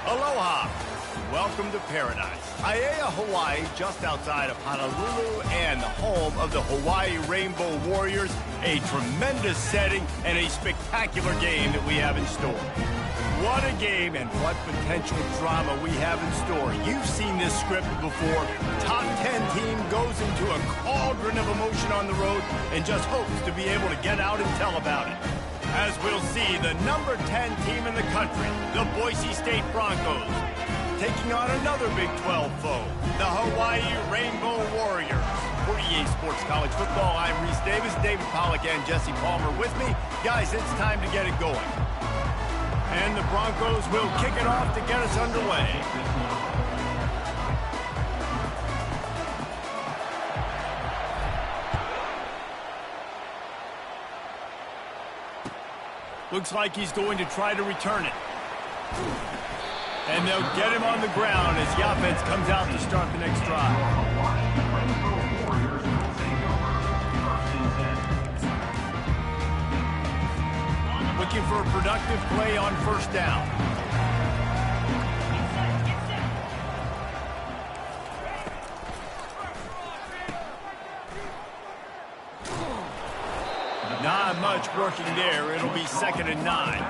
Aloha. Welcome to paradise. Aiea, Hawaii, just outside of Honolulu and the home of the Hawaii Rainbow Warriors. A tremendous setting and a spectacular game that we have in store. What a game and what potential drama we have in store. You've seen this script before. Top 10 team goes into a cauldron of emotion on the road and just hopes to be able to get out and tell about it. As we'll see, the number 10 team in the country, the Boise State Broncos, taking on another Big 12 foe, the Hawaii Rainbow Warriors. For EA Sports College Football, I'm Reese Davis, David Pollack, and Jesse Palmer with me. Guys, it's time to get it going. And the Broncos will kick it off to get us underway. Looks like he's going to try to return it. And they'll get him on the ground as the offense comes out to start the next drive. Looking for a productive play on first down. Not much working there. It'll be 2nd and 9.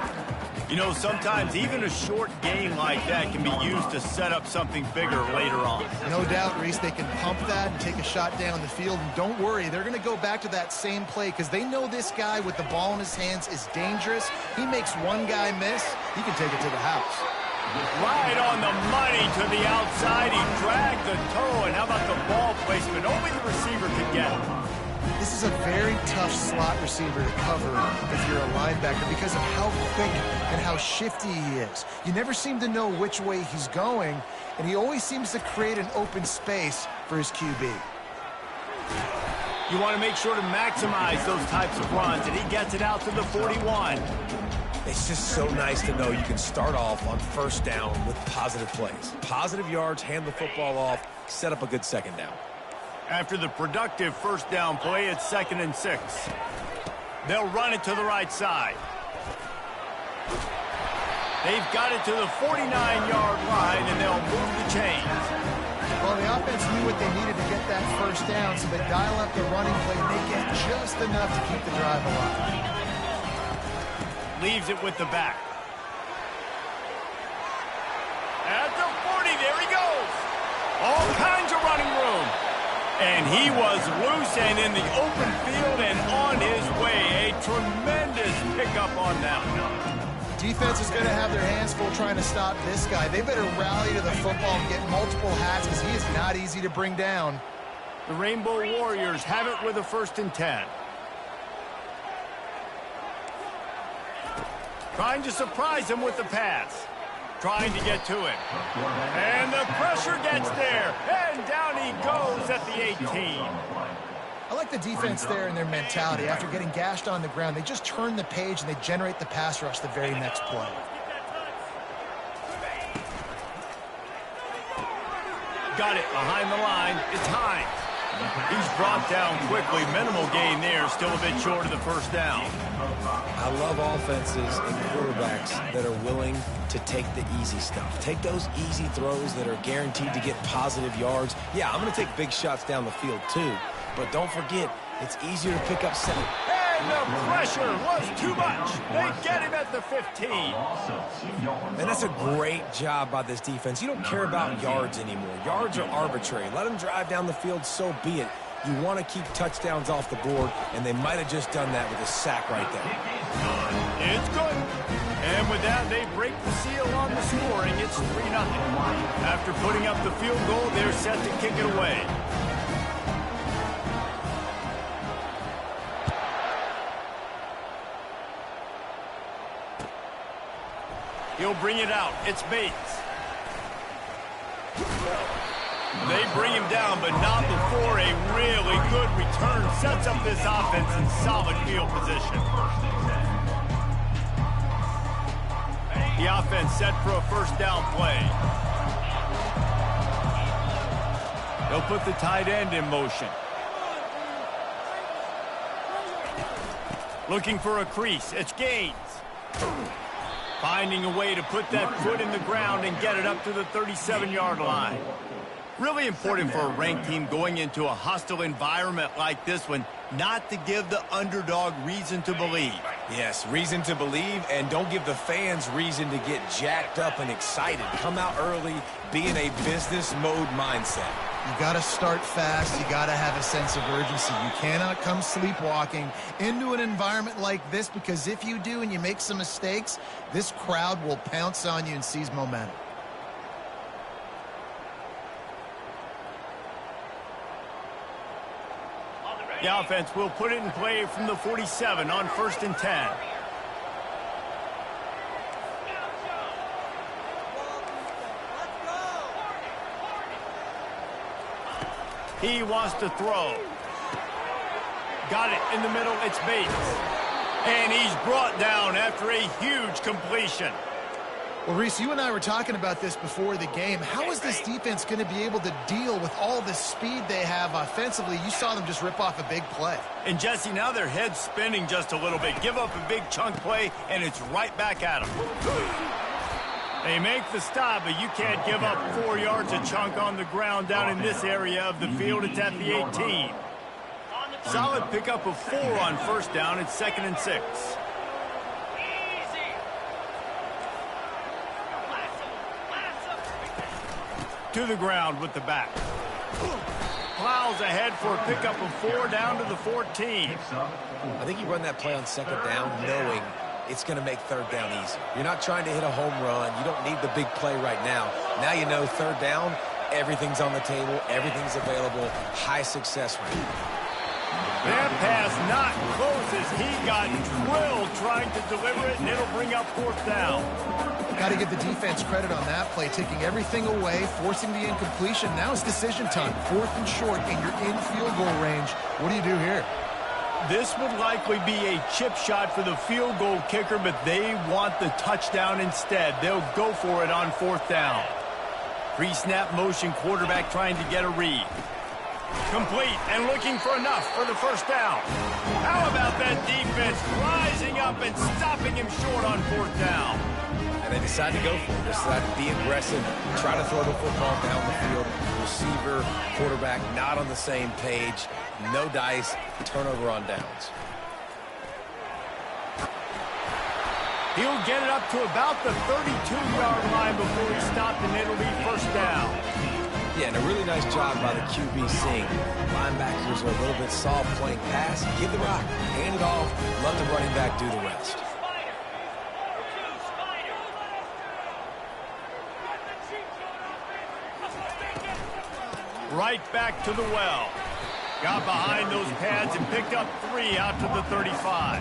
You know, sometimes even a short gain like that can be used to set up something bigger later on. No doubt, Reese, they can pump that and take a shot down the field. And don't worry, they're going to go back to that same play because they know this guy with the ball in his hands is dangerous. He makes one guy miss, he can take it to the house. Right on the money to the outside. He dragged the toe, and how about the ball placement? Only the receiver could get it. This is a very tough slot receiver to cover if you're a linebacker because of how quick and how shifty he is. You never seem to know which way he's going, and he always seems to create an open space for his QB. You want to make sure to maximize those types of runs, and he gets it out to the 41. It's just so nice to know you can start off on first down with positive plays. Positive yards, hand the football off, set up a good second down. After the productive first down play, it's 2nd and 6. They'll run it to the right side. They've got it to the 49-yard line, and they'll move the chains. Well, the offense knew what they needed to get that first down, so they dial up the running play, and they get just enough to keep the drive alive. Leaves it with the back. At the 40, there he goes. All kinds of running room. And he was loose and in the open field and on his way. A tremendous pickup on that. Defense is going to have their hands full trying to stop this guy. They better rally to the football and get multiple hats because he is not easy to bring down. The Rainbow Warriors have it with a 1st and 10. Trying to surprise him with the pass. Trying to get to him. And the pressure gets there. And down he goes at the 18. I like the defense there and their mentality. After getting gashed on the ground, they just turn the page and they generate the pass rush the very next play. Got it behind the line. It's Hines. He's brought down quickly. Minimal gain there. Still a bit short of the first down. I love offenses and quarterbacks that are willing to take the easy stuff. Take those easy throws that are guaranteed to get positive yards. Yeah, I'm going to take big shots down the field too. But don't forget, it's easier to pick up 7. And the pressure was too much. They get him at the 15. And that's a great job by this defense. You don't care about yards anymore. Yards are arbitrary. Let them drive down the field, so be it. You want to keep touchdowns off the board, and they might have just done that with a sack right there. It's good. And with that, they break the seal on the scoring. It's 3-0. After putting up the field goal, they're set to kick it away. He'll bring it out. It's Bates. They bring him down, but not before a really good return sets up this offense in solid field position. The offense set for a first down play. They'll put the tight end in motion. Looking for a crease. It's Gaines. Finding a way to put that foot in the ground and get it up to the 37-yard line. Really important for a ranked team going into a hostile environment like this one not to give the underdog reason to believe. Yes, reason to believe, and don't give the fans reason to get jacked up and excited. Come out early, be in a business mode mindset. You got to start fast. You got to have a sense of urgency. You cannot come sleepwalking into an environment like this, because if you do and you make some mistakes, this crowd will pounce on you and seize momentum. The offense will put it in play from the 47 on 1st and 10. He wants to throw. Got it in the middle. It's Bates. And he's brought down after a huge completion. Well, Reese, you and I were talking about this before the game. How is this defense going to be able to deal with all the speed they have offensively? You saw them just rip off a big play. And, Jesse, now their head's spinning just a little bit. Give up a big chunk play, and it's right back at them. They make the stop, but you can't give up 4 yards a chunk on the ground down in this area of the field. It's at the 18. Solid pickup of 4 on 1st down. It's 2nd and 6. To the ground with the back. Plows ahead for a pickup of 4 down to the 14. I think you run that play on 2nd down knowing it's going to make 3rd down easy. You're not trying to hit a home run. You don't need the big play right now. Now you know 3rd down, everything's on the table, everything's available, high success rate. That pass not close as he got drilled trying to deliver it, and it'll bring up 4th down. Got to give the defense credit on that play, taking everything away, forcing the incompletion. Now it's decision time. 4th and short, and you're in field goal range. What do you do here? This would likely be a chip shot for the field goal kicker, but they want the touchdown instead. They'll go for it on 4th down. Pre-snap motion, quarterback trying to get a read. Complete and looking for enough for the 1st down. How about that defense rising up and stopping him short on 4th down? And they decide to go for it. They decide to be aggressive, try to throw the football down the field. Receiver, quarterback not on the same page. No dice, turnover on downs. He'll get it up to about the 32-yard line before he's stopped, and it'll be 1st down. Yeah, and a really nice job by the QB seeing linebackers are a little bit soft playing pass. Give the rock, hand it off, let the running back do the rest. Right back to the well. Got behind those pads and picked up 3 out to the 35.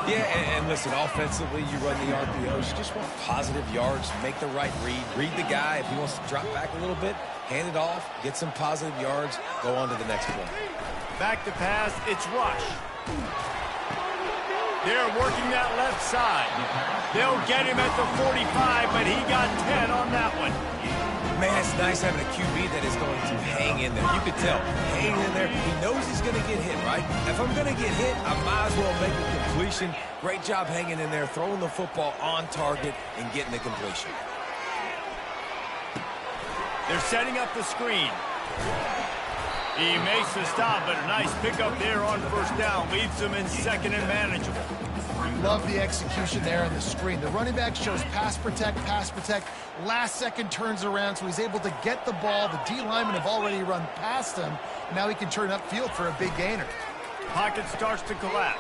Yeah, and listen, offensively, you run the RPOs. You just want positive yards, make the right read the guy. If he wants to drop back a little bit, hand it off, get some positive yards, go on to the next play. Back to pass, it's rush. They're working that left side. They'll get him at the 45, but he got 10 on that one. Man, it's nice having a QB that is going to hang in there. You can tell, hang in there. He knows he's going to get hit, right? If I'm going to get hit, I might as well make a completion. Great job hanging in there, throwing the football on target and getting the completion. They're setting up the screen. He makes the stop, but a nice pickup there on 1st down. Leaves them in 2nd and manageable. Love the execution there on the screen. The running back shows pass protect. Last second turns around, so he's able to get the ball. The D linemen have already run past him. Now he can turn upfield for a big gainer. Pocket starts to collapse.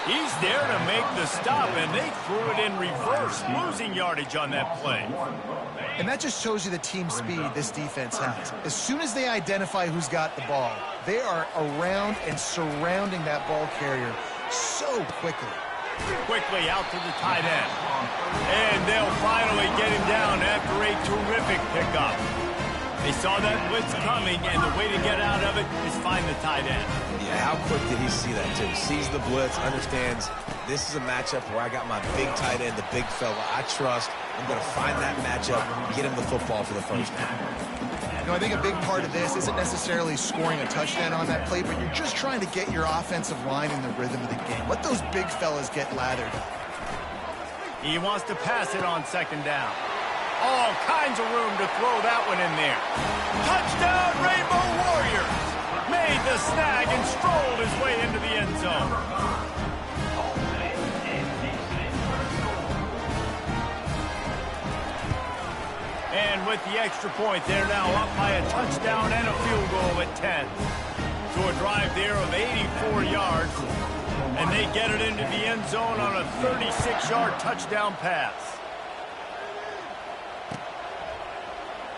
He's there to make the stop, and they threw it in reverse, losing yardage on that play. And that just shows you the team speed this defense has. As soon as they identify who's got the ball, they are around and surrounding that ball carrier so quickly. Quickly out to the tight end. And they'll finally get him down after a terrific pickup. They saw that blitz coming, and the way to get out of it is find the tight end. Yeah, how quick did he see that, too? Sees the blitz, understands this is a matchup where I got my big tight end, the big fella I trust. I'm going to find that matchup, get him the football for the 1st down. I think a big part of this isn't necessarily scoring a touchdown on that play, but you're just trying to get your offensive line in the rhythm of the game. Let those big fellas get lathered up. He wants to pass it on second down. All kinds of room to throw that one in there. Touchdown, Rainbow Warriors! Made the snag and strolled his way into the end zone. And with the extra point, they're now up by a touchdown and a field goal at 10. So a drive there of 84 yards, and they get it into the end zone on a 36-yard touchdown pass.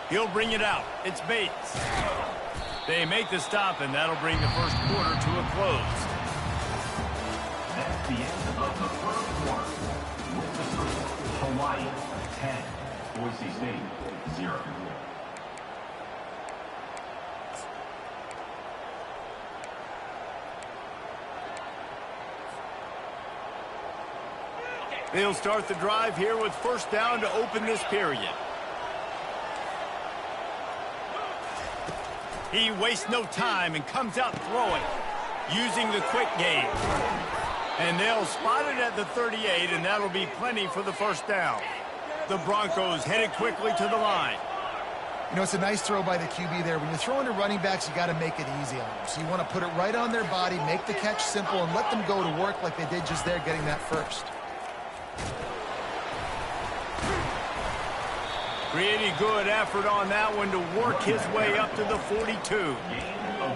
He'll bring it out. It's Bates. They make the stop, and that'll bring the first quarter to a close. That's the end of the first quarter. With the score, Hawaii 10, Boise State 0. They'll start the drive here with first down to open this period. He wastes no time and comes out throwing, using the quick game. And they'll spot it at the 38, and that'll be plenty for the first down. The Broncos headed quickly to the line. It's a nice throw by the QB there. When you're throwing to running backs, you got to make it easy on them. So you want to put it right on their body, make the catch simple, and let them go to work like they did just there getting that first. Pretty good effort on that one to work his way up to the 42.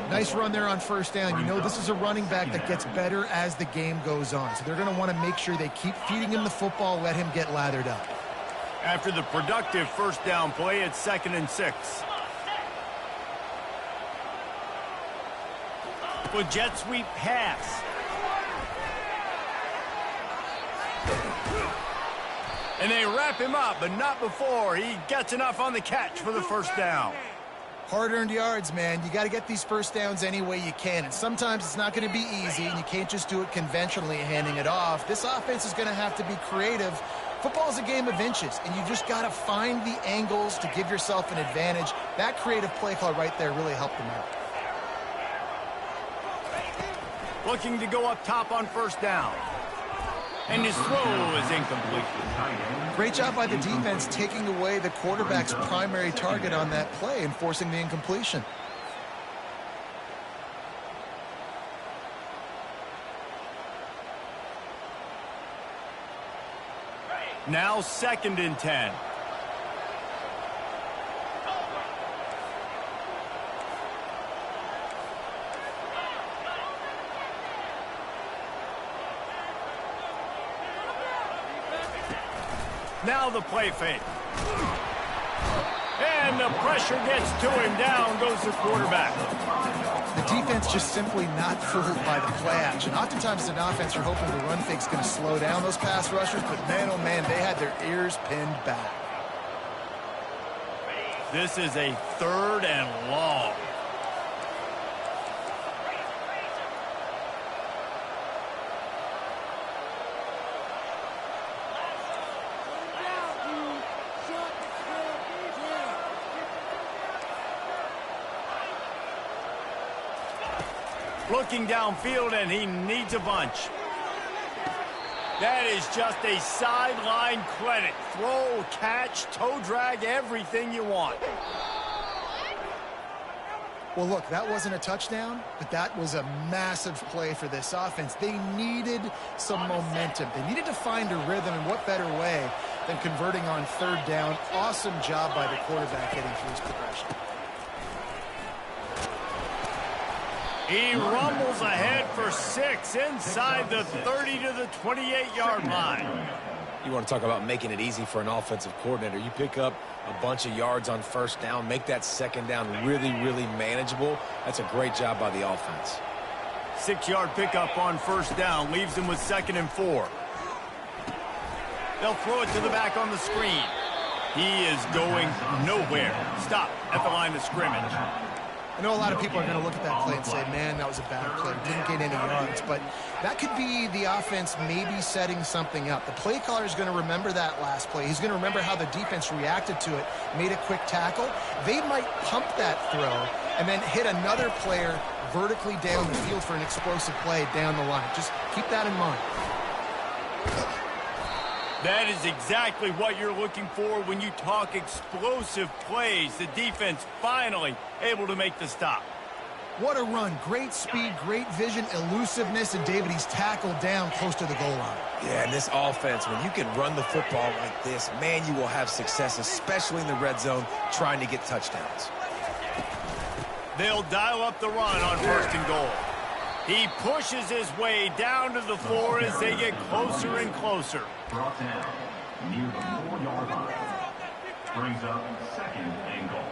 Nice run there on first down. This is a running back that gets better as the game goes on. So they're going to want to make sure they keep feeding him the football, let him get lathered up. After the productive first down play, it's 2nd and 6. With jet sweep pass. And they wrap him up, but not before he gets enough on the catch for the first down. Hard-earned yards, man. You got to get these first downs any way you can. And sometimes it's not going to be easy, and you can't just do it conventionally handing it off. This offense is going to have to be creative. Football is a game of inches, and you just got to find the angles to give yourself an advantage. That creative play call right there really helped them out. Looking to go up top on first down. And his throw is incomplete. Great job by the defense taking away the quarterback's primary target on that play and forcing the incompletion. Now 2nd and 10. Now the play fake. And the pressure gets to him. Down goes the quarterback. The defense just simply not fooled by the play action. Oftentimes as an offense, you're hoping the run fake's going to slow down those pass rushers, but man, oh man, they had their ears pinned back. This is a 3rd and long. Looking downfield, and he needs a bunch. That is just a sideline credit. Throw, catch, toe drag, everything you want. Well, look, that wasn't a touchdown, but that was a massive play for this offense. They needed some momentum. They needed to find a rhythm, and what better way than converting on 3rd down. Awesome job by the quarterback getting through his progression. He rumbles ahead for 6 inside the 30 to the 28-yard line. You want to talk about making it easy for an offensive coordinator. You pick up a bunch of yards on first down, make that 2nd down really, really manageable. That's a great job by the offense. 6-yard pickup on first down leaves them with 2nd and 4. They'll throw it to the back on the screen. He is going nowhere. Stop at the line of scrimmage. I know a lot of people are going to look at that play and say, man, that was a bad play. Didn't get any yards. But that could be the offense maybe setting something up. The play caller is going to remember that last play. He's going to remember how the defense reacted to it, made a quick tackle. They might pump that throw and then hit another player vertically down the field for an explosive play down the line. Just keep that in mind. That is exactly what you're looking for when you talk explosive plays. The defense finally able to make the stop. What a run. Great speed, great vision, elusiveness, and David, he's tackled down close to the goal line. Yeah, and this offense, when you can run the football like this, man, you will have success, especially in the red zone, trying to get touchdowns. They'll dial up the run on 1st and goal. He pushes his way down to the floor as they get closer and closer. Brought down near the 4-yard line. Brings up 2nd and goal.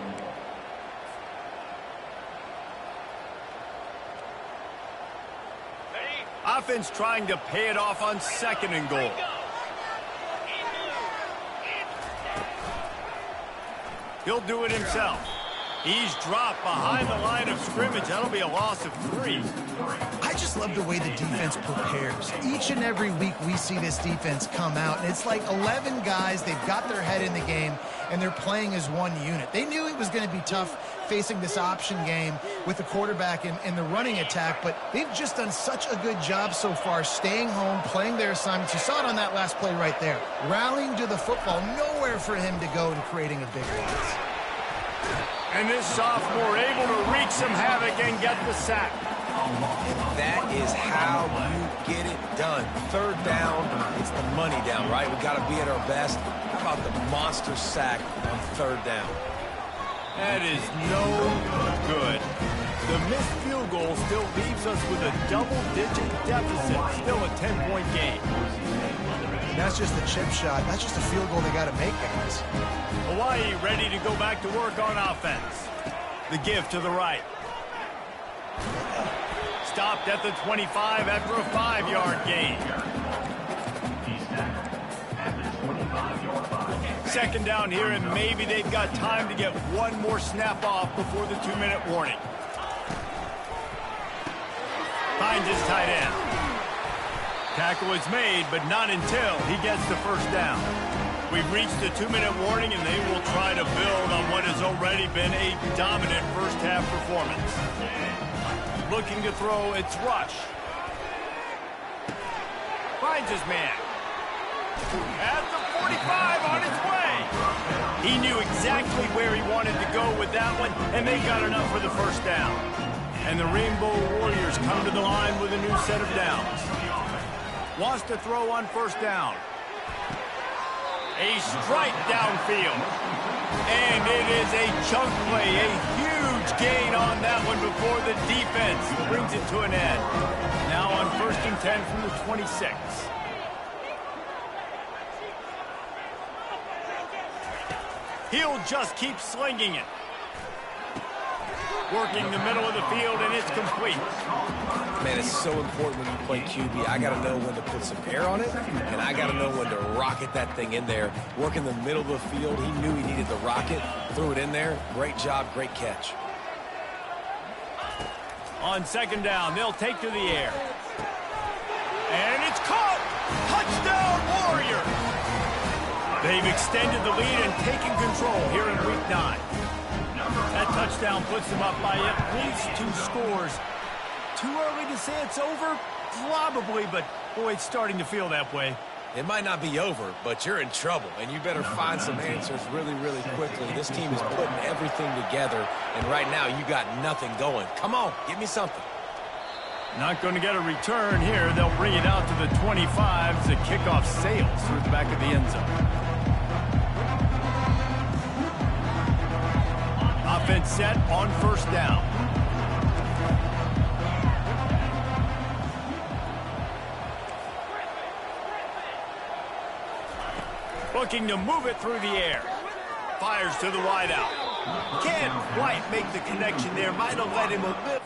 Offense trying to pay it off on 2nd and goal. He'll do it himself. He's dropped behind the line of scrimmage. That'll be a loss of 3. I just love the way the defense prepares. Each and every week we see this defense come out, and it's like 11 guys. They've got their head in the game, and they're playing as one unit. They knew it was going to be tough facing this option game with the quarterback and the running attack, but they've just done such a good job so far staying home, playing their assignments. You saw it on that last play right there. Rallying to the football, nowhere for him to go and creating a big loss. And this sophomore able to wreak some havoc and get the sack. And that is how you get it done. 3rd down, it's the money down, right? We got to be at our best. How about the monster sack on 3rd down? That is no good. The missed field goal still leaves us with a double-digit deficit. Still a 10-point game. That's just a chip shot. That's just a field goal they got to make, guys. Hawaii ready to go back to work on offense. The give to the right. Stopped at the 25 after a 5-yard gain. At the 25-yard line. 2nd down here, and maybe they've got time to get one more snap off before the 2-minute warning. Finds his tight end. Tackle is made, but not until he gets the 1st down. We've reached the 2-minute warning, and they will try to build on what has already been a dominant first-half performance. Looking to throw, it's Rush. Finds his man. At the 45 on his way. He knew exactly where he wanted to go with that one, and they got enough for the 1st down. And the Rainbow Warriors come to the line with a new set of downs. Wants to throw on 1st down. A strike downfield. And it is a chunk play, a huge gain on that one before the defense brings it to an end. Now on 1st and 10 from the 26. He'll just keep slinging it. Working the middle of the field, and it's complete. Man, it's so important when you play QB. I got to know when to put some air on it, and I got to know when to rocket that thing in there. Working the middle of the field, he knew he needed the rocket, threw it in there. Great job, great catch. On 2nd down, they'll take to the air. And it's caught! Touchdown, Warriors! They've extended the lead and taken control here in Week 9. That touchdown puts them up by at least 2 scores. Too early to say it's over? Probably, but boy, it's starting to feel that way. It might not be over, but you're in trouble, and you better find some answers really, really quickly. This team is putting everything together, and right now you got nothing going. Come on, give me something. Not going to get a return here. They'll bring it out to the 25 as the kickoff sails through the back of the end zone. Offense set on 1st down. Looking to move it through the air. Fires to the wideout. Can't quite make the connection there. Might have let him a bit.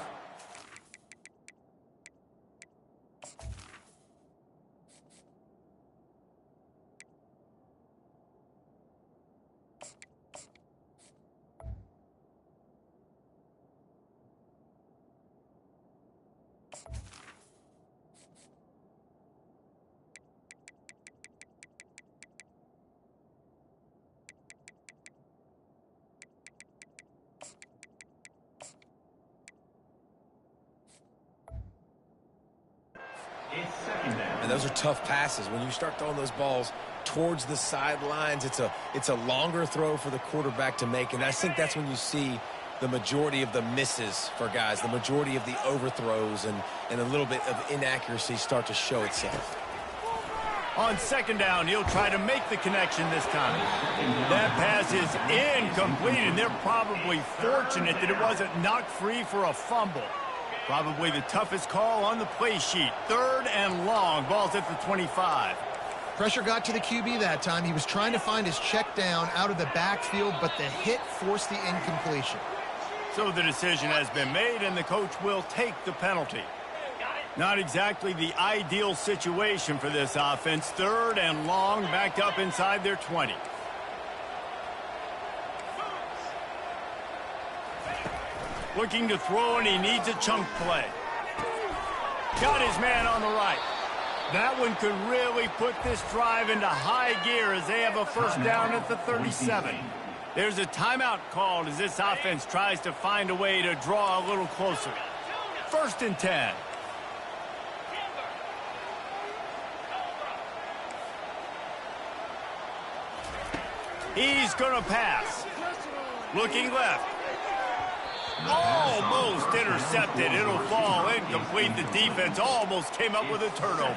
those are tough passes. When you start throwing those balls towards the sidelines, it's a longer throw for the quarterback to make, and I think that's when you see the majority of the misses for guys, the majority of the overthrows and a little bit of inaccuracy start to show itself. On second down, he'll try to make the connection this time. That pass is incomplete, and they're probably fortunate that it wasn't knocked free for a fumble. Probably the toughest call on the play sheet. 3rd and long. Ball's at the 25. Pressure got to the QB that time. He was trying to find his check down out of the backfield, but the hit forced the incompletion. So the decision has been made, and the coach will take the penalty. Not exactly the ideal situation for this offense. 3rd and long, backed up inside their 20. Looking to throw, and he needs a chunk play. Got his man on the right. That one could really put this drive into high gear as they have a first down at the 37. There's a timeout called as this offense tries to find a way to draw a little closer. 1st and 10. He's going to pass. Looking left. Almost intercepted. It'll fall incomplete. The defense almost came up with a turnover.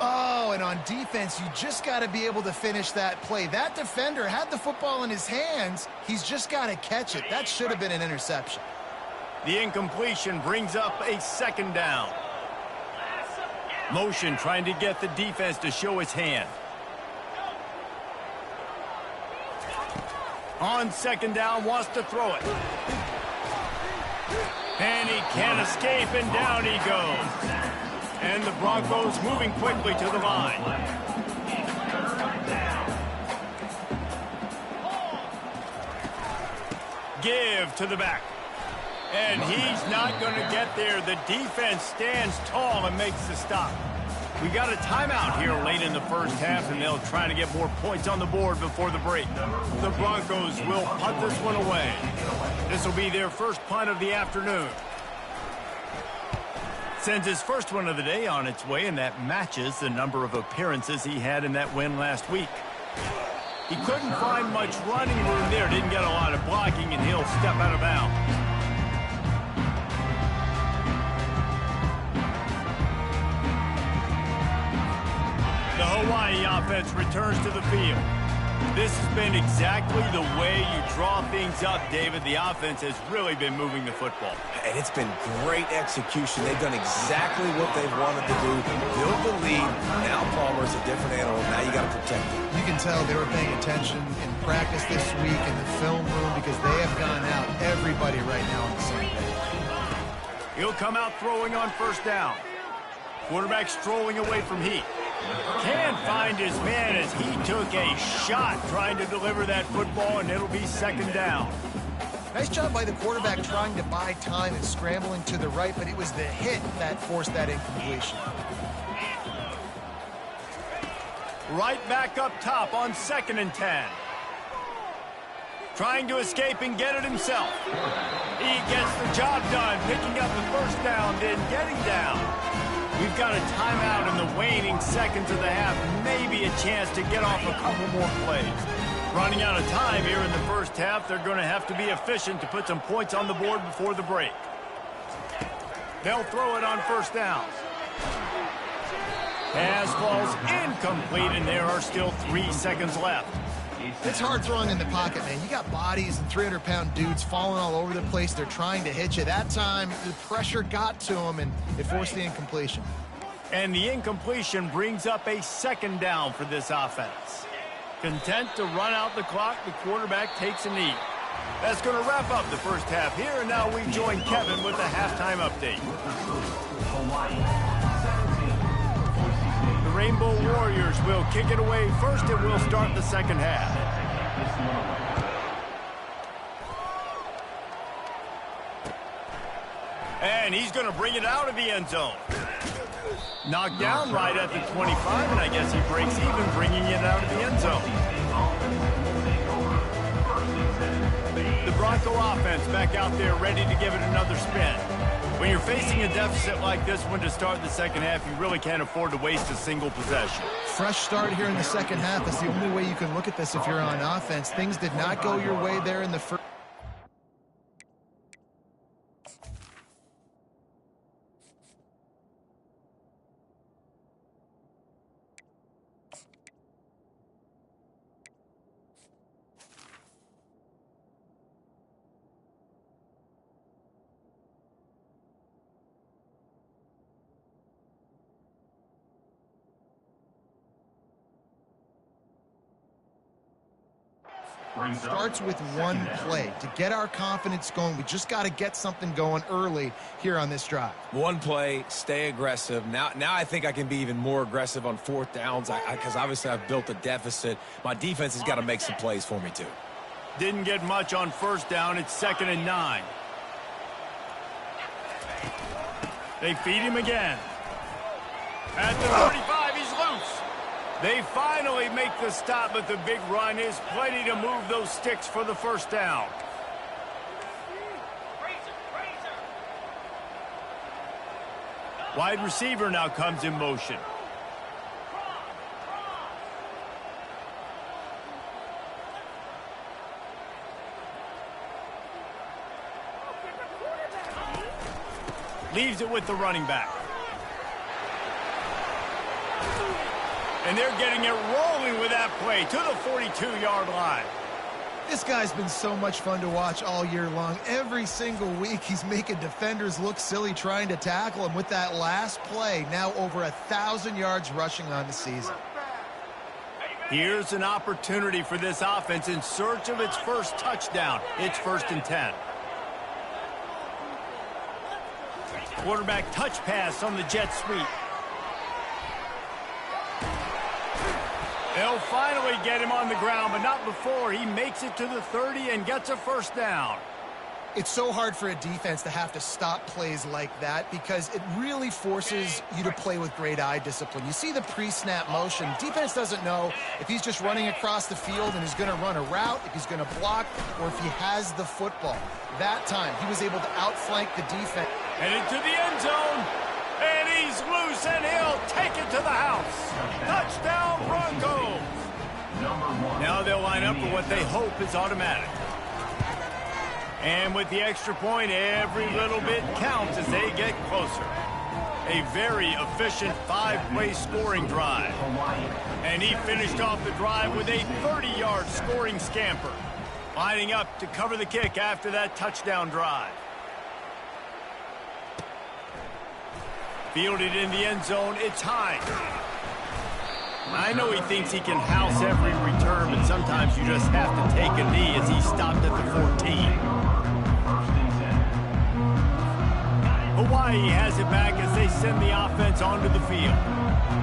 Oh, and on defense, you just got to be able to finish that play. That defender had the football in his hands. He's just got to catch it. That should have been an interception. The incompletion brings up a 2nd down. Motion trying to get the defense to show his hand. On 2nd down, wants to throw it. And he can't escape, and down he goes. And the Broncos moving quickly to the line. Give to the back. And he's not going to get there. The defense stands tall and makes the stop. We got a timeout here late in the first half, and they'll try to get more points on the board before the break. The Broncos will punt this one away. This will be their first punt of the afternoon. Sends his first one of the day on its way, and that matches the number of appearances he had in that win last week. He couldn't find much running room there, didn't get a lot of blocking, and he'll step out of bounds. The Hawaii offense returns to the field. This has been exactly the way you draw things up, David. The offense has really been moving the football. And it's been great execution. They've done exactly what they've wanted to do. Build the lead. Now Palmer's a different animal. Now you got to protect him. You can tell they were paying attention in practice this week in the film room because they have gone out, everybody right now on the same page. He'll come out throwing on 1st down. Quarterback strolling away from Heat. Can't find his man as he took a shot trying to deliver that football, and it'll be 2nd down. Nice job by the quarterback trying to buy time and scrambling to the right, but it was the hit that forced that incompletion. Right back up top on 2nd and 10. Trying to escape and get it himself. He gets the job done, picking up the 1st down, then getting down. We've got a timeout in the waning seconds of the half. Maybe a chance to get off a couple more plays. Running out of time here in the first half. They're going to have to be efficient to put some points on the board before the break. They'll throw it on 1st down. Pass falls incomplete, and there are still 3 seconds left. It's hard throwing in the pocket, man. You got bodies and 300-pound dudes falling all over the place. They're trying to hit you. That time, the pressure got to him, and it forced the incompletion. And the incompletion brings up a 2nd down for this offense. Content to run out the clock, the quarterback takes a knee. That's going to wrap up the first half here, and now we join Kevin with a halftime update. The Rainbow Warriors will kick it away first, and we'll start the second half. And he's going to bring it out of the end zone. Knocked down right at the 25, and I guess he breaks even, bringing it out of the end zone. The Bronco offense back out there ready to give it another spin. When you're facing a deficit like this one to start the second half, you really can't afford to waste a single possession. Fresh start here in the second half is the only way you can look at this if you're on offense. Things did not go your way there in the first. Starts with one play. To get our confidence going, we just got to get something going early here on this drive. One play, stay aggressive. Now I think I can be even more aggressive on fourth downs because obviously I've built a deficit. My defense has got to make some plays for me too. Didn't get much on first down. It's 2nd and 9. They feed him again. At the 35, he's loose. They finally make the stop, but the big run is plenty to move those sticks for the first down. Wide receiver now comes in motion. Leaves it with the running back. And they're getting it rolling with that play to the 42-yard line. This guy's been so much fun to watch all year long. Every single week, he's making defenders look silly trying to tackle him. With that last play, now over 1,000 yards rushing on the season. Here's an opportunity for this offense in search of its first touchdown. It's 1st and 10. Quarterback touch pass on the jet sweep. They'll finally get him on the ground, but not before he makes it to the 30 and gets a first down. It's so hard for a defense to have to stop plays like that because it really forces you to play with great eye discipline. You see the pre-snap motion. Defense doesn't know if he's just running across the field and he's going to run a route, if he's going to block, or if he has the football. That time, he was able to outflank the defense. And into the end zone. And he's loose, and he'll take it to the house. Touchdown, Broncos. Now they'll line up for what they hope is automatic. And with the extra point, every little bit counts as they get closer. A very efficient 5-play scoring drive. And he finished off the drive with a 30-yard scoring scamper. Lining up to cover the kick after that touchdown drive. Fielded in the end zone, it's high. I know he thinks he can house every return, but sometimes you just have to take a knee as he stopped at the 14. Hawaii has it back as they send the offense onto the field.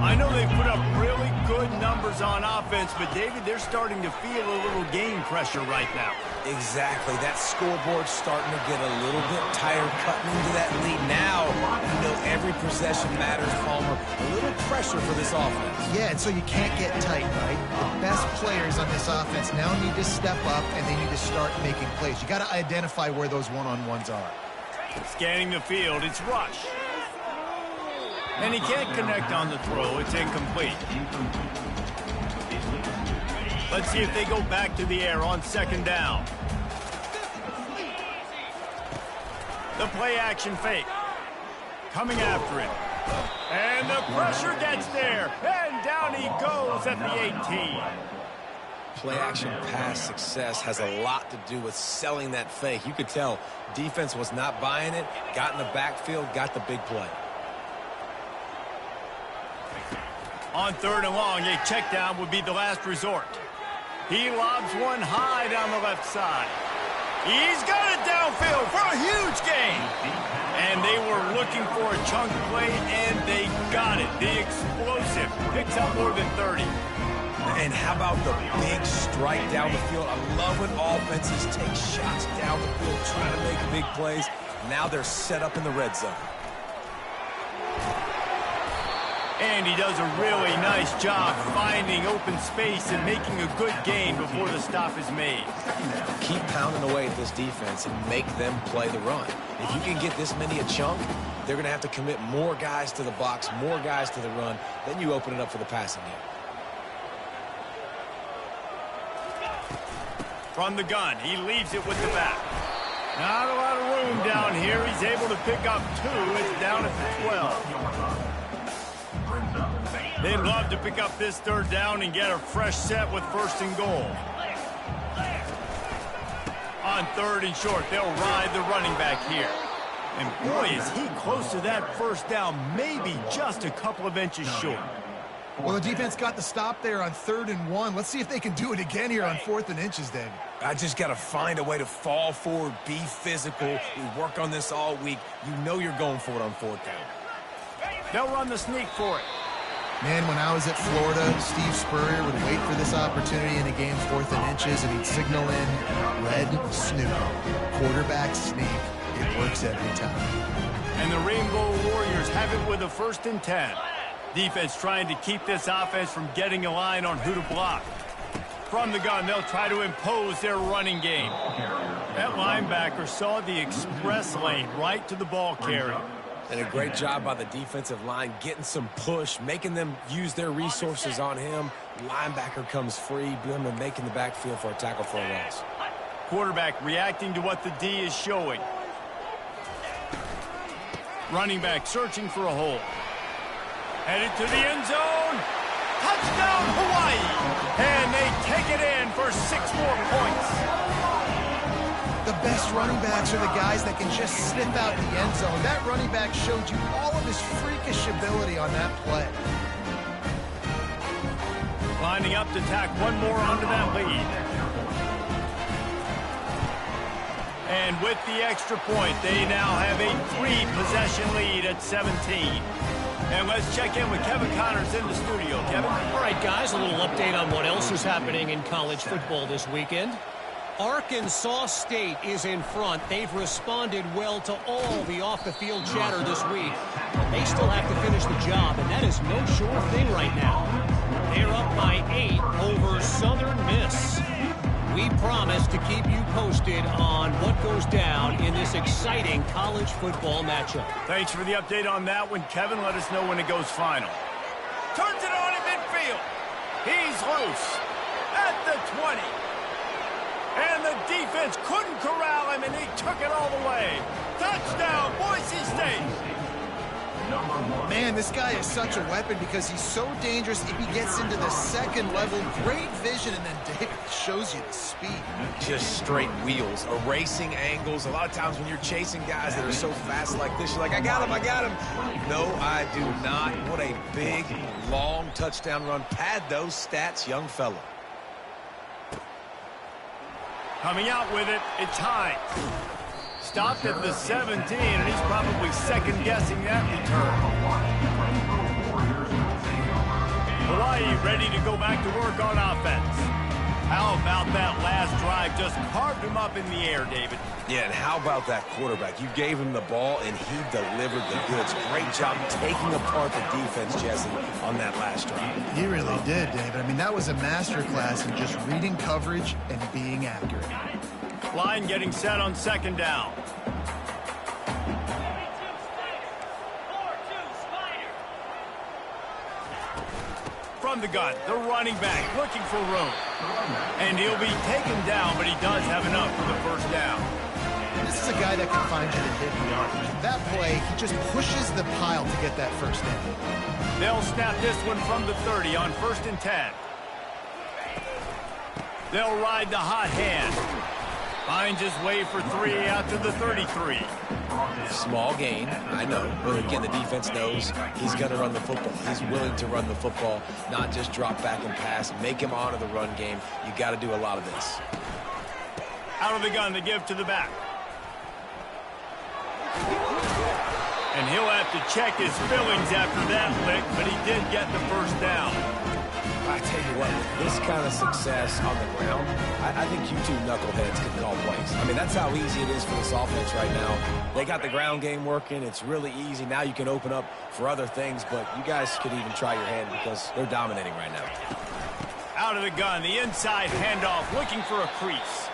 I know they've put up really good numbers on offense, but David, they're starting to feel a little game pressure right now. Exactly. That scoreboard's starting to get a little bit tired cutting into that lead. Now, you know every possession matters, Palmer. A little pressure for this offense. Yeah, and so you can't get tight, right? The best players on this offense now need to step up, and they need to start making plays. You got to identify where those one-on-ones are. Scanning the field, it's Rush. And he can't connect on the throw. It's incomplete. Let's see if they go back to the air on 2nd down. The play-action fake. Coming after him. And the pressure gets there. And down he goes at the 18. Play-action pass success has a lot to do with selling that fake. You could tell defense was not buying it, got in the backfield, got the big play. On 3rd and long, a check down would be the last resort. He lobs one high down the left side. He's got it downfield for a huge gain. And they were looking for a chunk play, and they got it. The explosive picks up more than 30. And how about the big strike down the field? I love when offenses take shots down the field, trying to make big plays. Now they're set up in the red zone. And he does a really nice job finding open space and making a good gain before the stop is made. Keep pounding away at this defense and make them play the run. If you can get this many a chunk, they're going to have to commit more guys to the box, more guys to the run. Then you open it up for the passing game. From the gun, he leaves it with the back. Not a lot of room down here. He's able to pick up 2. It's down at the 12. They'd love to pick up this 3rd down and get a fresh set with 1st and goal. On 3rd and short, they'll ride the running back here. And boy, is he close to that 1st down, maybe just a couple of inches short. Well, the defense got the stop there on 3rd and 1. Let's see if they can do it again here on 4th and inches, David. I just got to find a way to fall forward, be physical. We work on this all week. You know you're going for it on 4th down. They'll run the sneak for it. Man, when I was at Florida, Steve Spurrier would wait for this opportunity in a game 4th and inches, and he'd signal in red snoop, quarterback sneak. It works every time. And the Rainbow Warriors have it with a 1st and 10. Defense trying to keep this offense from getting a line on who to block. From the gun, they'll try to impose their running game. That linebacker saw the express lane right to the ball carrier. And a great job by the defensive line getting some push, making them use their resources on him. Linebacker comes free, making the backfield for a tackle for a loss. Quarterback reacting to what the D is showing. Running back searching for a hole. Headed to the end zone. Touchdown, Hawaii. And they take it in for 6 more points. The best running backs are the guys that can just sniff out the end zone. That running back showed you all of his freakish ability on that play. Lining up to tack one more onto that lead. And with the extra point, they now have a 3-possession lead at 17. And let's check in with Kevin Connors in the studio. Kevin? All right, guys, a little update on what else is happening in college football this weekend. Arkansas State is in front. They've responded well to all the off-the-field chatter this week. They still have to finish the job, and that is no sure thing right now. They're up by 8 over Southern Miss. We promise to keep you posted on what goes down in this exciting college football matchup. Thanks for the update on that one, Kevin. Let us know when it goes final. Turns it on in midfield. He's loose at the 20. And the defense couldn't corral him, and he took it all the way. Touchdown, Boise State. Man, this guy is such a weapon because he's so dangerous if he gets into the 2nd level. Great vision, and then David shows you the speed. Just straight wheels, erasing angles. A lot of times when you're chasing guys that are so fast like this, you're like, I got him, I got him. No, I do not. What a big, long touchdown run. Pad those stats, young fella. Coming out with it, it's Hines. Stopped at the 17, and he's probably second-guessing that return. Hawaii ready to go back to work on offense. How about that last drive? Just carved him up in the air, David. Yeah, and how about that quarterback? You gave him the ball, and he delivered the goods. Great job taking apart the defense, Jesse, on that last drive. He really did, David. I mean, that was a masterclass in just reading coverage and being accurate. Line getting set on 2nd down. From the gun, the running back looking for room. And he'll be taken down, but he does have enough for the 1st down. This is a guy that can find you to hit the arc. That play, he just pushes the pile to get that 1st down. They'll snap this one from the 30 on 1st and 10. They'll ride the hot hand. Finds his way for 3 out to the 33. Small gain, I know. But again, the defense knows he's going to run the football. He's willing to run the football, not just drop back and pass. Make him honor the run game. You got to do a lot of this. Out of the gun to give to the back. And he'll have to check his fillings after that lick, but he did get the 1st down. I tell you what, this kind of success on the ground, I think you two knuckleheads can call plays. I mean, that's how easy it is for this offense right now. They got the ground game working. It's really easy. Now you can open up for other things, but you guys could even try your hand because they're dominating right now. Out of the gun, the inside handoff, looking for a crease.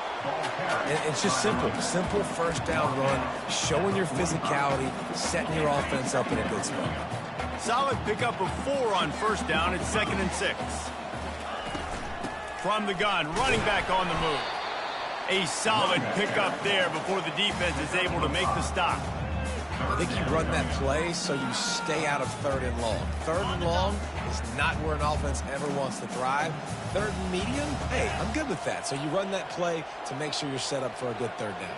And it's just simple. Simple first down run, showing your physicality, setting your offense up in a good spot. Solid pickup of 4 on first down. It's 2nd and 6. From the gun, running back on the move. A solid pickup there before the defense is able to make the stop. I think you run that play so you stay out of 3rd and long. 3rd and long is not where an offense ever wants to thrive. 3rd and medium, hey, I'm good with that. So you run that play to make sure you're set up for a good 3rd down.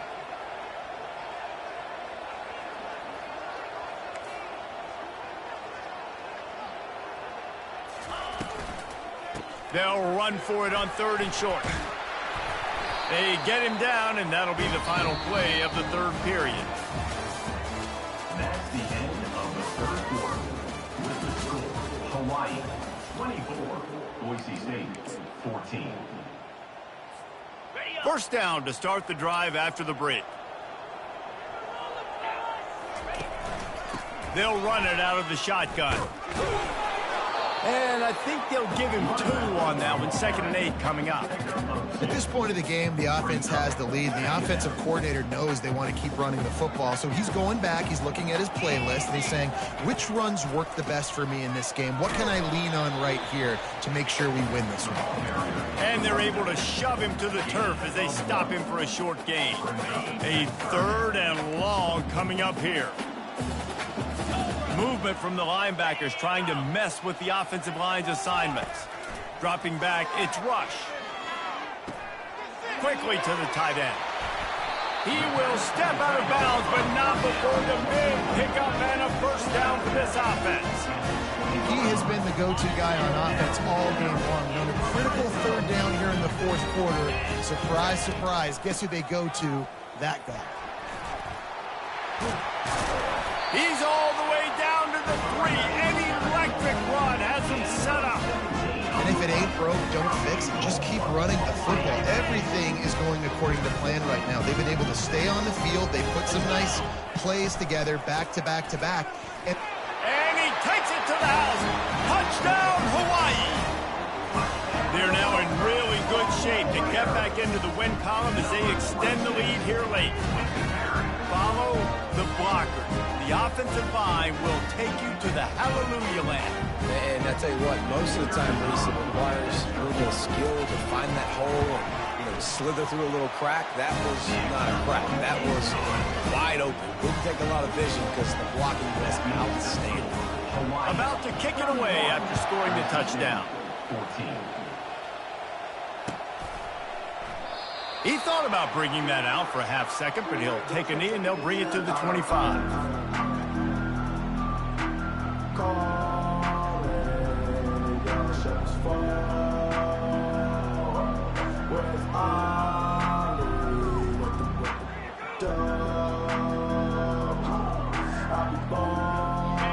They'll run for it on 3rd and short. They get him down, and that'll be the final play of the 3rd period. That's the end of the 3rd quarter. With the score, Hawaii 24, Boise State 14. First down to start the drive after the break. They'll run it out of the shotgun. And I think they'll give him 2 on that one. 2nd and 8 coming up. At this point of the game, the offense has the lead. The offensive coordinator knows they want to keep running the football. So he's going back, he's looking at his playlist, and he's saying, which runs work the best for me in this game? What can I lean on right here to make sure we win this one? And they're able to shove him to the turf as they stop him for a short gain. A 3rd and long coming up here. Movement from the linebackers trying to mess with the offensive line's assignments. Dropping back, it's rush. Quickly to the tight end. He will step out of bounds, but not before the big pickup and a first down for this offense. He has been the go-to guy on offense all game long. On a critical 3rd down here in the 4th quarter, surprise, surprise, guess who they go to? That guy. He's all the way down to the 3. An electric run has him set up. And if it ain't broke, don't fix it. Just keep running the football. Everything is going according to plan right now. They've been able to stay on the field. They put some nice plays together, back to back to back. And he takes it to the house. Touchdown, Hawaii. They're now in really good shape to get back into the win column as they extend the lead here late. Follow the blockers. The offensive line will take you to the hallelujah land. And I tell you what, most of the time, Reese, it requires a little bit of skill to find that hole and, slither through a little crack. That was not a crack. That was wide open. Didn't take a lot of vision because the blocking was outstanding. About to kick it away after scoring the touchdown. 14. He thought about bringing that out for a half second, but he'll take a knee and they'll bring it to the 25.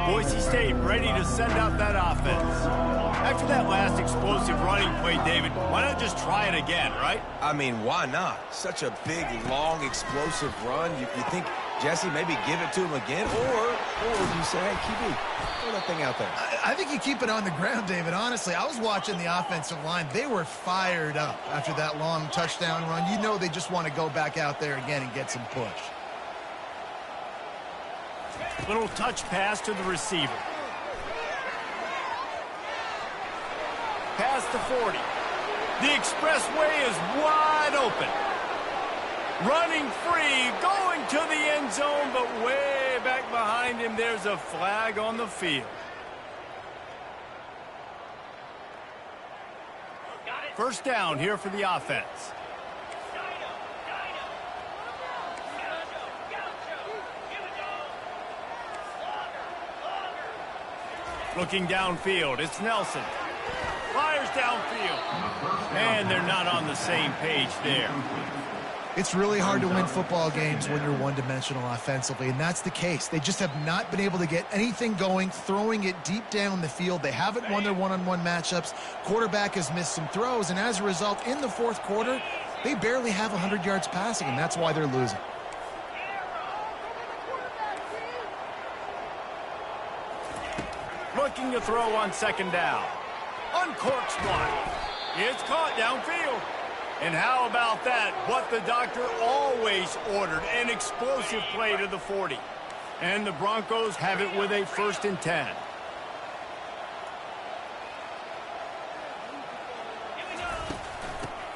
Boise State ready to send out that offense. After that last explosive running play, David, why not just try it again, right? I mean, why not? Such a big, long, explosive run. You think, Jesse, maybe give it to him again? Or you say, hey, QB, throw that thing out there. I think you keep it on the ground, David. Honestly, I was watching the offensive line. They were fired up after that long touchdown run. You know they just want to go back out there again and get some push. Little touch pass to the receiver. Past the 40. The expressway is wide open. Running free, going to the end zone, but way back behind him, there's a flag on the field. First down here for the offense. Looking downfield, it's Nelson. Fires downfield. And they're not on the same page there. It's really hard to win football games when you're one-dimensional offensively, and that's the case. They just have not been able to get anything going, throwing it deep down the field. They haven't won their one-on-one matchups. Quarterback has missed some throws, and as a result, in the fourth quarter, they barely have 100 yards passing, and that's why they're losing. Looking to throw on second down. Uncorks one. It's caught downfield. And how about that? What the doctor always ordered, an explosive play to the 40. And the Broncos have it with a 1st and 10.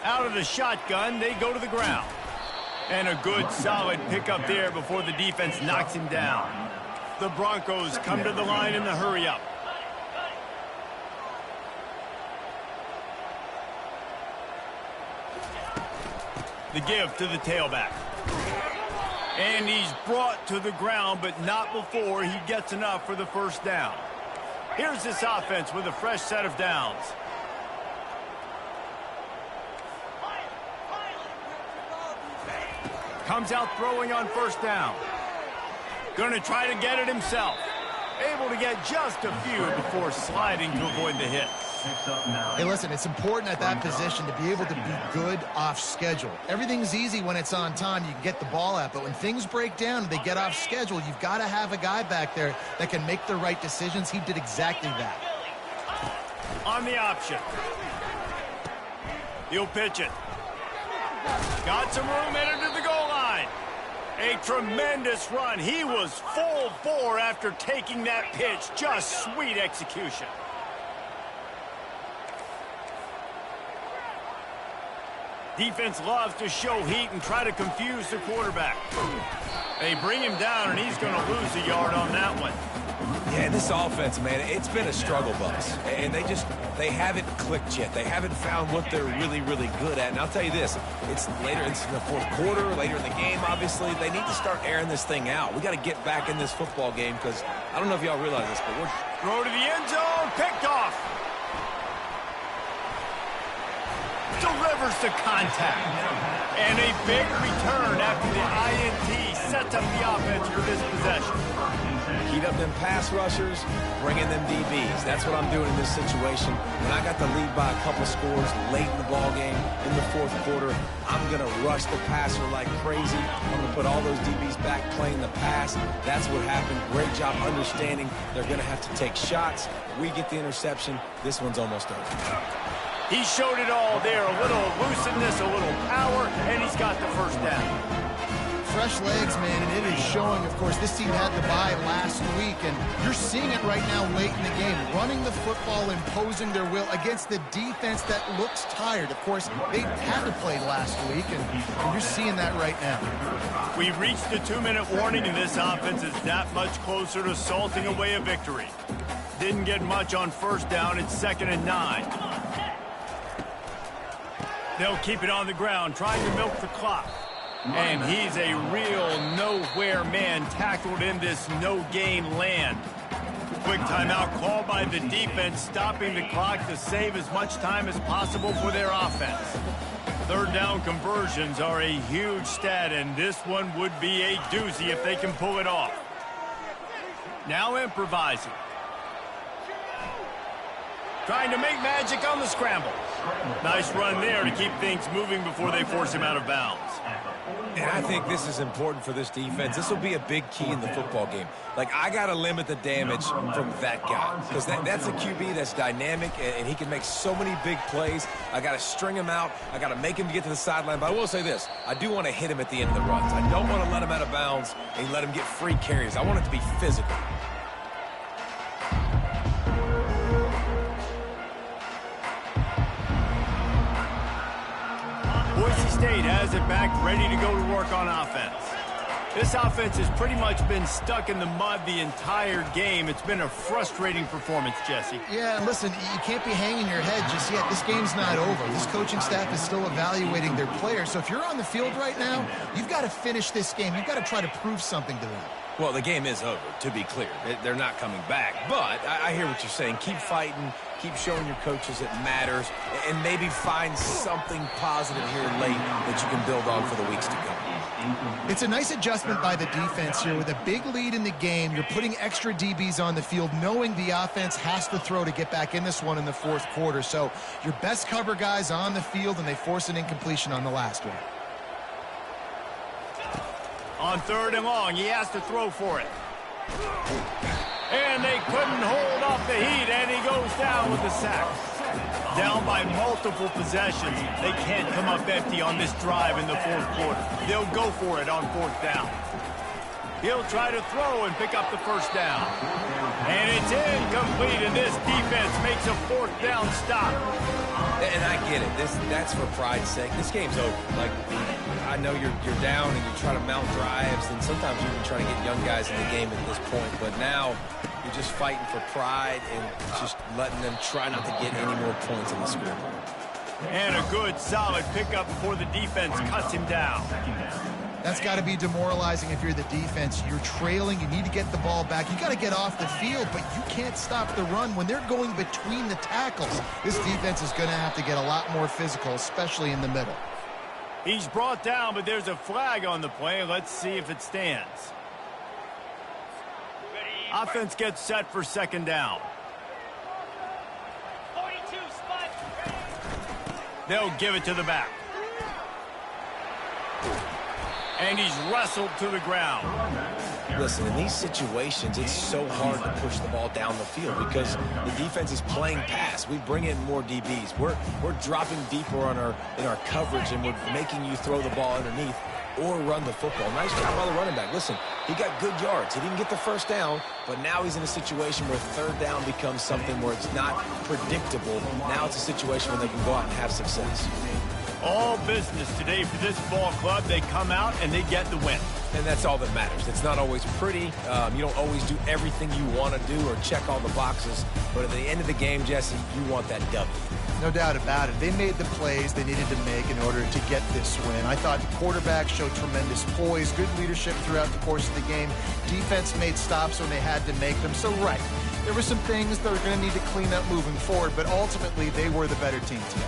Out of the shotgun, they go to the ground. And a good, solid pickup there before the defense knocks him down. The Broncos come to the line in the hurry-up. The give to the tailback. And he's brought to the ground, but not before he gets enough for the 1st down. Here's this offense with a fresh set of downs. Comes out throwing on 1st down. Going to try to get it himself. Able to get just a few before sliding to avoid the hit. Hey, listen, it's important at that position to be able to be good off schedule. Everything's easy when it's on time. You can get the ball out, but when things break down and they get off schedule, you've got to have a guy back there that can make the right decisions. He did exactly that. On the option. He'll pitch it. Got some room headed to the goal line. A tremendous run. He was full bore after taking that pitch. Just sweet execution. Defense loves to show heat and try to confuse the quarterback. They bring him down, and he's going to lose a yard on that one. Yeah, this offense, man, it's been a struggle bus. And they haven't clicked yet. They haven't found what they're really, really good at. And I'll tell you this, it's in the fourth quarter, later in the game, obviously. They need to start airing this thing out. We got to get back in this football game because I don't know if y'all realize this, but we're... Throw to the end zone, picked off. Delivers the contact. And a big return after the INT sets up the offense for this possession. Heat up them pass rushers, bring in them DBs. That's what I'm doing in this situation. When I got the lead by a couple scores late in the ball game in the fourth quarter, I'm going to rush the passer like crazy. I'm going to put all those DBs back playing the pass. That's what happened. Great job understanding they're going to have to take shots. We get the interception. This one's almost over. He showed it all there. A little elusiveness, a little power, and he's got the 1st down. Fresh legs, man, and it is showing. Of course, this team had the bye last week, and you're seeing it right now late in the game. Running the football, imposing their will against the defense that looks tired. Of course, they had to play last week, and you're seeing that right now. We've reached the 2-minute warning, and this offense is that much closer to salting away a victory. Didn't get much on 1st down. It's 2nd and 9. They'll keep it on the ground, trying to milk the clock. And he's a real nowhere man tackled in this no-gain land. Quick timeout called by the defense, stopping the clock to save as much time as possible for their offense. 3rd down conversions are a huge stat, and this one would be a doozy if they can pull it off. Now improvising. Trying to make magic on the scramble. Nice run there to keep things moving before they force him out of bounds. And I think this is important for this defense. This will be a big key in the football game. Like, I got to limit the damage from that guy because that's a QB that's dynamic, and he can make so many big plays. I got to string him out. I got to make him get to the sideline. But I will say this. I do want to hit him at the end of the runs. I don't want to let him out of bounds and let him get free carries. I want it to be physical. Boise State has it back, ready to go to work on offense. This offense has pretty much been stuck in the mud the entire game. It's been a frustrating performance, Jesse. Yeah, listen, you can't be hanging your head just yet. This game's not over. This coaching staff is still evaluating their players. So if you're on the field right now, you've got to finish this game. You've got to try to prove something to them. Well, the game is over, to be clear. They're not coming back. But I hear what you're saying. Keep fighting keep showing your coaches it matters, and maybe find something positive here late that you can build on for the weeks to come. It's a nice adjustment by the defense here. With a big lead in the game, you're putting extra DBs on the field, knowing the offense has to throw to get back in this one in the fourth quarter. So your best cover guys on the field, and they force an incompletion on the last one. On 3rd and long, he has to throw for it. And they couldn't hold off the heat, and he goes down with the sack. Down by multiple possessions. They can't come up empty on this drive in the fourth quarter. They'll go for it on 4th down. He'll try to throw and pick up the 1st down. And it's incomplete, and this defense makes a 4th down stop. And I get it. That's for pride's sake. This game's over. Like, I know you're down and you try to mount drives, and sometimes you even try to get young guys in the game at this point. But now you're just fighting for pride and just letting them try not to get any more points on the scoreboard. And a good, solid pickup before the defense cuts him down. That's got to be demoralizing if you're the defense. You're trailing. You need to get the ball back. You got to get off the field, but you can't stop the run. When they're going between the tackles, this defense is going to have to get a lot more physical, especially in the middle. He's brought down, but there's a flag on the play. Let's see if it stands. Offense gets set for 2nd down. 42 spot. They'll give it to the back. And he's wrestled to the ground. Listen, in these situations, it's so hard to push the ball down the field because the defense is playing pass. We bring in more DBs. We're dropping deeper in our coverage, and we're making you throw the ball underneath or run the football. Nice job by the running back. Listen, he got good yards. He didn't get the 1st down, but now he's in a situation where 3rd down becomes something where it's not predictable. Now it's a situation where they can go out and have success. All business today for this ball club. They come out and they get the win. And that's all that matters. It's not always pretty. You don't always do everything you want to do or check all the boxes. But at the end of the game, Jesse, you want that W. No doubt about it. They made the plays they needed to make in order to get this win. I thought the quarterback showed tremendous poise, good leadership throughout the course of the game. Defense made stops when they had to make them. So, right, there were some things that were going to need to clean up moving forward, but ultimately they were the better team today.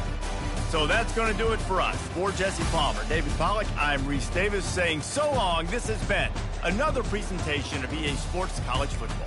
So that's going to do it for us. For Jesse Palmer, David Pollack, I'm Reese Davis saying so long. This has been another presentation of EA Sports College Football.